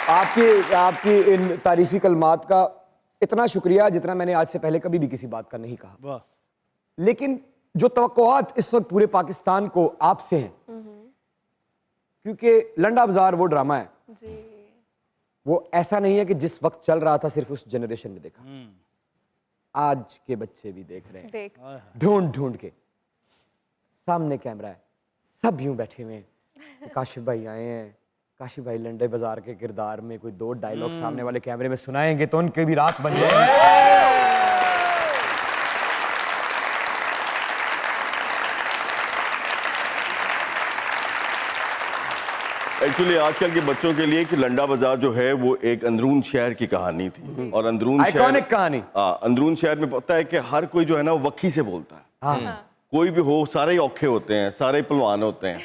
आपकी आपकी इन तारीफी कलमात का इतना शुक्रिया जितना मैंने आज से पहले कभी भी किसी बात का नहीं कहा। वाह। लेकिन जो तवक्कुआत इस वक्त पूरे पाकिस्तान को आपसे हैं, क्योंकि लंडा बाजार वो ड्रामा है जी। वो ऐसा नहीं है कि जिस वक्त चल रहा था सिर्फ उस जनरेशन ने देखा, आज के बच्चे भी देख रहे हैं, देख ढूंढ ढूंढ के। सामने कैमरा है, सब यूं बैठे हुए हैं, काशिफ भाई आए हैं, काशिफ भाई लंडे बाजार के किरदार में कोई दो डायलॉग सामने वाले कैमरे में सुनाएंगे तो उनकी भी रात बन जाएगी। एक्चुअली आजकल के बच्चों के लिए कि लंडा बाजार जो है वो एक अंदरून शहर की कहानी थी और अंदरून आइकॉनिक कहानी। अंदरून शहर में पता है कि हर कोई जो है ना वो वक्की से बोलता है। कोई भी हो, सारे ही औखे होते हैं, सारे पहलवान होते हैं।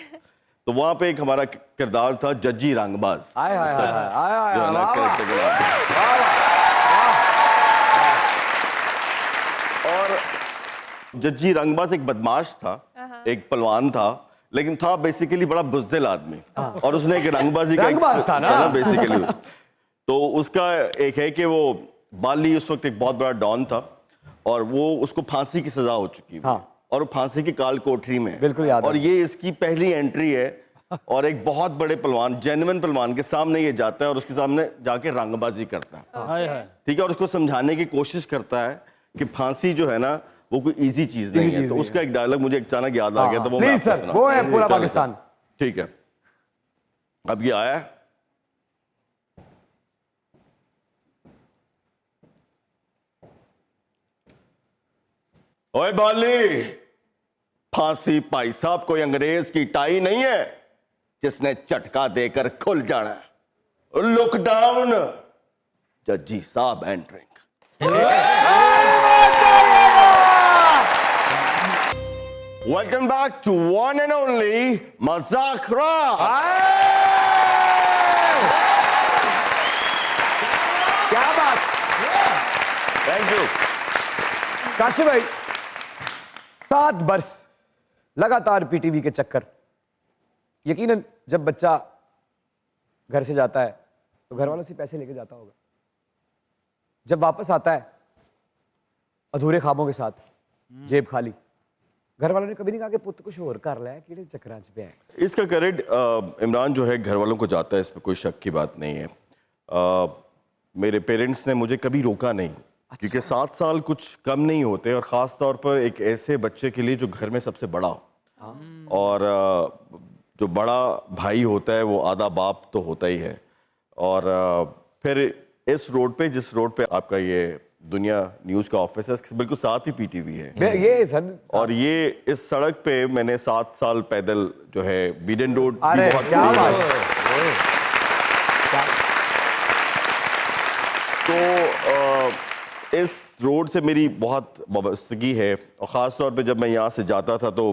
तो वहां पे एक हमारा किरदार था जज्जी रंगबाज। आय हाय उसका हाय हाय जो है ना हाय character के नाम। और जज्जी रंगबाज एक बदमाश था, एक पहलवान था, लेकिन था बेसिकली बड़ा बुज़दिल आदमी। और उसने एक रंगबाजी का रंगबाज था ना बेसिकली। तो उसका एक है कि वो बाली उस वक्त एक बहुत बड़ा डॉन था और वो उसको फांसी की सजा हो चुकी है। हाँ। और वो फांसी की काल कोठरी में है। बिल्कुल याद है। और ये इसकी पहली एंट्री है और एक बहुत बड़े पहलवान, जेन्युइन पहलवान के सामने ये जाता है और उसके सामने जाके रंगबाजी करता है। हाय हाय। ठीक है। और उसको समझाने की कोशिश करता है कि फांसी जो है ना वो कोई इजी चीज नहीं है। तो उसका एक डायलॉग मुझे अचानक याद आ गया, तो वो मैं प्लीज आपको सर, सुनाता वो हूं। है पूरा चलो पाकिस्तान। सर। ठीक है। अब ये आया है। ओए बाली, फांसी भाई साहब कोई अंग्रेज की टाई नहीं है जिसने झटका देकर खुल जाना। लुक डाउन, जज्जी साहब entering. Welcome back to one and only Mazak Raj. क्या बात। Thank you. काशिफ भाई, 7 बरस लगातार पीटीवी के चक्कर। यकीनन जब बच्चा घर से जाता है तो घर वालों से पैसे लेके जाता होगा, जब वापस आता है अधूरे ख्वाबों के साथ, जेब खाली। घर वालों ने कभी नहीं कहा कि पुत्र कुछ और कर ले, किड़े चक्करां च पे है? इसका क्रेडिट इमरान जो है घर वालों को जाता है, इसमें कोई शक की बात नहीं है। मेरे पेरेंट्स ने मुझे कभी रोका नहीं। क्योंकि 7 साल कुछ कम नहीं होते और ख़ास तौर पर एक ऐसे बच्चे के लिए जो घर में सबसे बड़ा हो। और जो बड़ा भाई होता है वो आधा बाप तो होता ही है। और फिर इस रोड पे, जिस रोड पे आपका ये दुनिया न्यूज़ का ऑफिस है, इसके बिल्कुल साथ ही पीटीवी है। ये सर, और ये इस सड़क पे मैंने 7 साल पैदल जो है बीडन रोड भी अरे बहुत क्या दूर बात है। है। तो इस रोड से मेरी बहुत वाबस्तगी है और ख़ास तौर पे जब मैं यहाँ से जाता था तो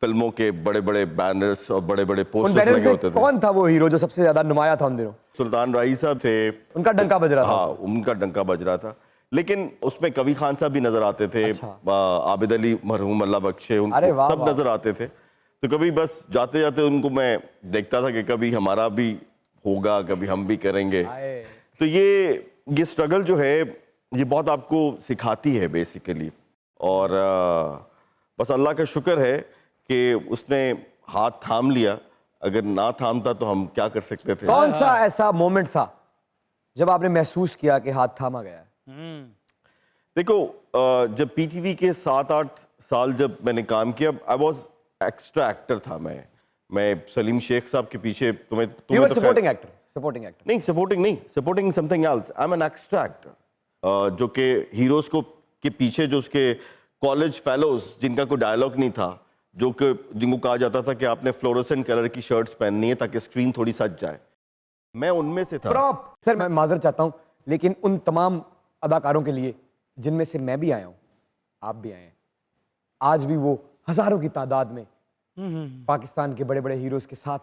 फिल्मों के बड़े बड़े बैनर्स और बड़े बड़े उन पोस्टर्स बैनर्स लगे में होते थे। कौन था वो हीरो जो सबसे ज्यादा नुमाया था उन दिनों? सुल्तान राही साहब थे, उनका डंका बज रहा था। हाँ, उनका डंका बज रहा था। लेकिन उसमें कभी खान साहब भी नजर आते थे। अच्छा। आबिद अली मरहूम अल्लाह बख्शे, अरे वाह, सब वाह। नजर आते थे। तो कभी बस जाते जाते उनको मैं देखता था कि कभी हमारा भी होगा, कभी हम भी करेंगे। आए। तो ये स्ट्रगल जो है ये बहुत आपको सिखाती है बेसिकली। और बस अल्लाह का शुक्र है कि उसने हाथ थाम लिया। अगर ना थामता तो हम क्या कर सकते थे। कौन सा ऐसा मोमेंट था जब आपने महसूस किया कि हाथ थामा गया है? देखो, जब पीटीवी के 7-8 साल जब मैंने काम किया, आई वॉज एक्स्ट्रा एक्टर था मैं सलीम शेख साहब के पीछे। तुम्हें You were तो supporting actor, supporting actor. नहीं, supporting something else. I am an extra actor. जो कि हीरोज को के पीछे जो उसके कॉलेज फेलोज जिनका कोई डायलॉग नहीं था, जिनको कहा जाता था कि आपने फ्लोरोसेंट कलर की शर्ट्स पहननी है ताकि स्क्रीन थोड़ी सज जाए, मैं उनमें से था। प्रॉप सर, मैं माजरत चाहता हूं, लेकिन उन तमाम अदाकारों के लिए जिनमें से मैं भी आया हूं, आप भी आए हैं, आज भी वो हजारों की तादाद में पाकिस्तान के बड़े बड़े हीरोज के साथ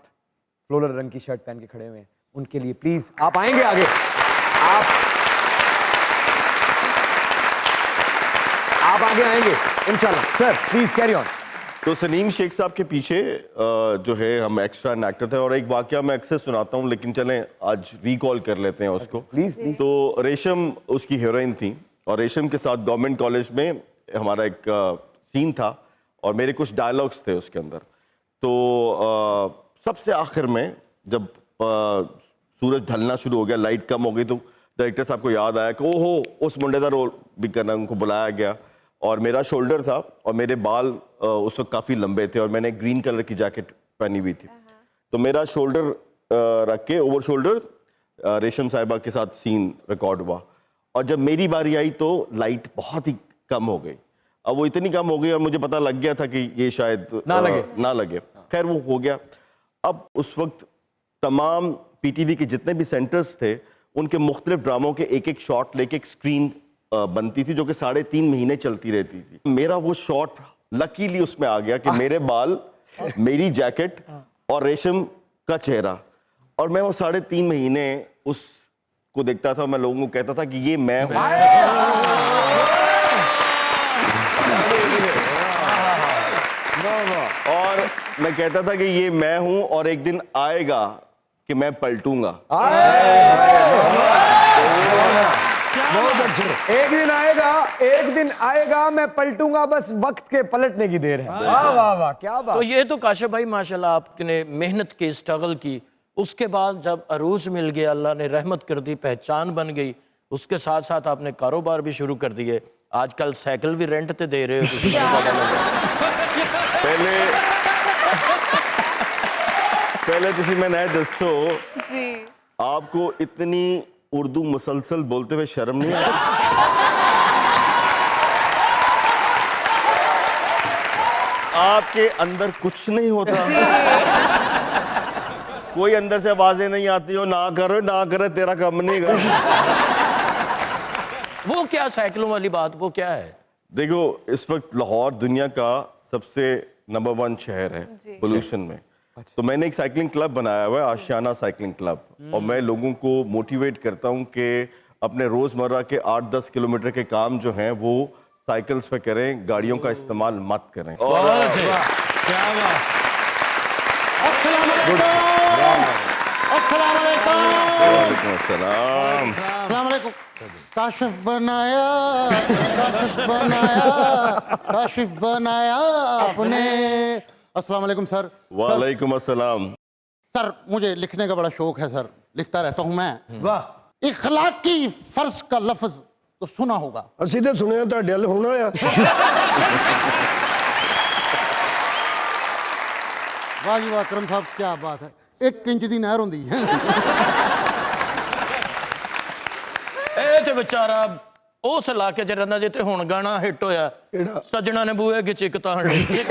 फ्लोरल रंग की शर्ट पहन के खड़े हुए हैं। उनके लिए प्लीज आप आएंगे आगे? आप आगे आएंगे इंशाल्लाह। Sir please carry on. तो सलीम शेख साहब के पीछे जो है हम एक्स्ट्रा एक्टर थे, और एक वाकया मैं अक्सर सुनाता हूँ, लेकिन चलें आज रिकॉल कर लेते हैं उसको। Please please. तो रेशम उसकी हीरोइन थी, और रेशम के साथ गवर्नमेंट कॉलेज में हमारा एक सीन था, और मेरे कुछ डायलॉग्स थे उसके अंदर। तो सबसे आखिर में जब सूरज ढलना शुरू हो गया, लाइट कम हो गई, तो डायरेक्टर साहब को याद आया कि ओहो उस मुंडे का रोल भी करना, उनको बुलाया गया। और मेरा शोल्डर था और मेरे बाल उस वक्त काफ़ी लंबे थे, और मैंने ग्रीन कलर की जैकेट पहनी हुई थी। तो मेरा शोल्डर रख के ओवर शोल्डर रेशम साहिबा के साथ सीन रिकॉर्ड हुआ, और जब मेरी बारी आई तो लाइट बहुत ही कम हो गई। अब वो इतनी कम हो गई और मुझे पता लग गया था कि ये शायद ना लगे। खैर वो हो गया। अब उस वक्त तमाम पीटीवी के जितने भी सेंटर्स थे, उनके मुख्तलिफ ड्रामों के एक एक शॉट लेके एक स्क्रीन बनती थी, जो कि 3.5 महीने चलती रहती थी। मेरा वो शॉट लकीली उसमें आ गया कि मेरे बाल, मेरी जैकेट और रेशम का चेहरा, और मैं वो 3.5 महीने उसको देखता था। मैं लोगों को कहता था कि ये मैं हूं। और मैं कहता था कि ये मैं हूं, और एक दिन आएगा कि मैं पलटूंगा। बहुत अच्छे। एक दिन आएगा मैं पलटूंगा, बस वक्त के पलटने की देर है। वाह वाह वाह, क्या बात। तो ये तो काशिफ भाई माशाल्लाह आपने मेहनत की, स्ट्रगल की, उसके बाद जब अरूज मिल गया, अल्लाह ने रहमत कर दी, पहचान बन गई, उसके साथ साथ आपने कारोबार भी शुरू कर दिए। आजकल साइकिल भी रेंट पे दे रहे हो। पहले तुसी मैं नए दसो जी, आपको इतनी उर्दू मुसलसल बोलते हुए शर्म नहीं आई? आपके अंदर कुछ नहीं होता? कोई अंदर से आवाजें नहीं आती हो, ना करे तेरा काम नहीं कर। वो क्या साइकिलों वाली बात, वो क्या है? देखो, इस वक्त लाहौर दुनिया का सबसे नंबर 1 शहर है पोल्यूशन में। तो मैंने एक साइकिलिंग क्लब बनाया हुआ है, आशियाना साइकिलिंग क्लब, और मैं लोगों को मोटिवेट करता हूं कि अपने रोजमर्रा के 8-10 किलोमीटर के काम जो हैं वो साइकिल्स पे करें, गाड़ियों का इस्तेमाल मत करें। काशिफ बनाया आपने। अस्सलाम वालेकुम सर। वालेकुम अस्सलाम। सर मुझे लिखने का बड़ा शौक है सर, लिखता रहता हूँ मैं। वाह। इखलाकी फर्ज का लफ्ज तो सुना होगा। ਅਸੀਂ ਤੇ ਸੁਣਿਆ ਤੁਹਾਡੇ ਵੱਲ ਹੋਣਾ ਆ। वाह जी वाह करम साहब, क्या बात है। 1 इंच दी नहर होंदी है। ਇਹ ਤੇ ਵਿਚਾਰਾ ਉਸ ਇਲਾਕੇ 'ਚ ਰਹਿੰਦਾ ਜਿੱਥੇ ਹੁਣ ਗਾਣਾ ਹਿੱਟ ਹੋਇਆ, ਕਿਹੜਾ? ਸੱਜਣਾ ਨੇ ਬੂਹੇ 'ਚ ਇੱਕ ਤਾਣ ਲਈ।